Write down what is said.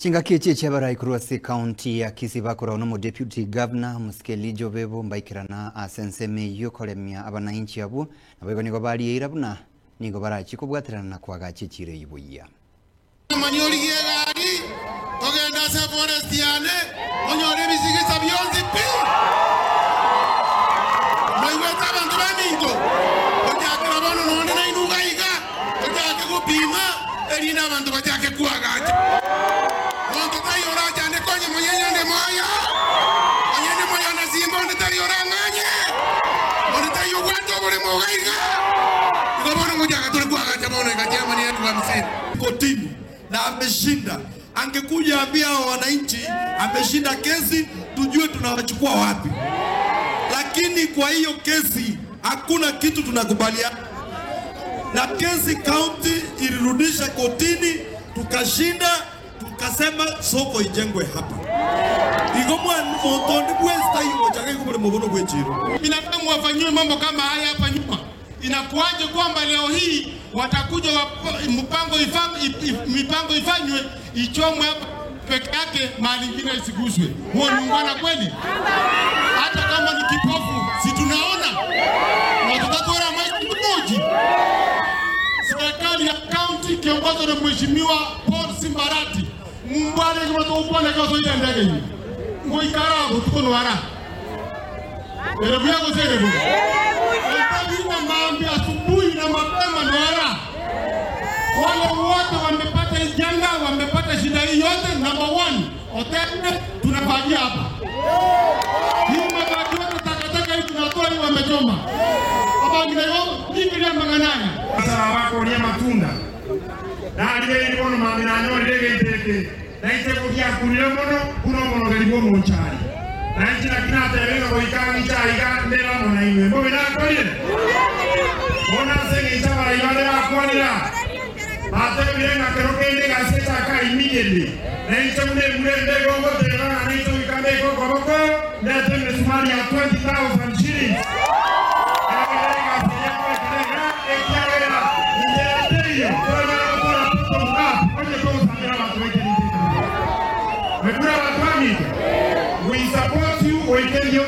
Chingakiche chabarai kuruasi county ya Kisibakura unomo deputy governor Musikelijo Bebo mbaikirana asenseme yukolemia abananchi abo nabego nigo bali irabuna nigo barachi kubwatirana na kwagache chire ibuya manyoli yegari togenda se forestiane onyore bisigisa byonzi pi maiweta bantu baningo ojakira bono none na inugaiga ojake kupima elina bantu bajake kuagache kotini na ameshinda. Angekuja ambia wananchi ameshinda kesi tujue tunawachukua wapi. Lakini kwa hiyo kesi hakuna kitu tunakubaliana. Na kesi county ilirudisha kotini tukashinda, tukasema soko ijengwe hapa. Igomwa mtondi bwesta hiyo chake kumbe mbono bwechiro. Binadamu wafanywe mambo kama haya hapa nyuma. Inakuaje kwamba leo hii watakuja mipango ifanywe ichomwe hapa peke yake mali nyingine isiguswe. Huo ni ungwana kweli? Hata kama ni kipofu si tunaona. Watakuwa maji mmoja. Serikali ya county kiongozwa na mheshimiwa Paul Simbarati. Mbale kama tuupone kwa soja ndege hii. Ngoikarabo tuko nwara. Erebu yako serebu. Maambi asubuhi na mapema nwara. Wale wote wamepata janga, wamepata shida hii yote. Number 1, hoteli tunafagia hapa. Hii mabaki yote takataka hii tunatoa hii wamechoma. Hapa ndio manganana. Sasa wako ni matunda. Na ile ilikuwa maambi na nyoni ndege iteke. Na itekokia kunile mono galibo monchari. Na nchi na kinata leo boikana ni chai ga ndela mona iwe. Mbo na kweli. Ona senge chama ibale akwalira. Ate bilenga kerokende gaseta ka immediately. Na nchi mule ndego ngote na nchi ikame koko na tena sumari ya 20,000 shillings. We support you. We tell you,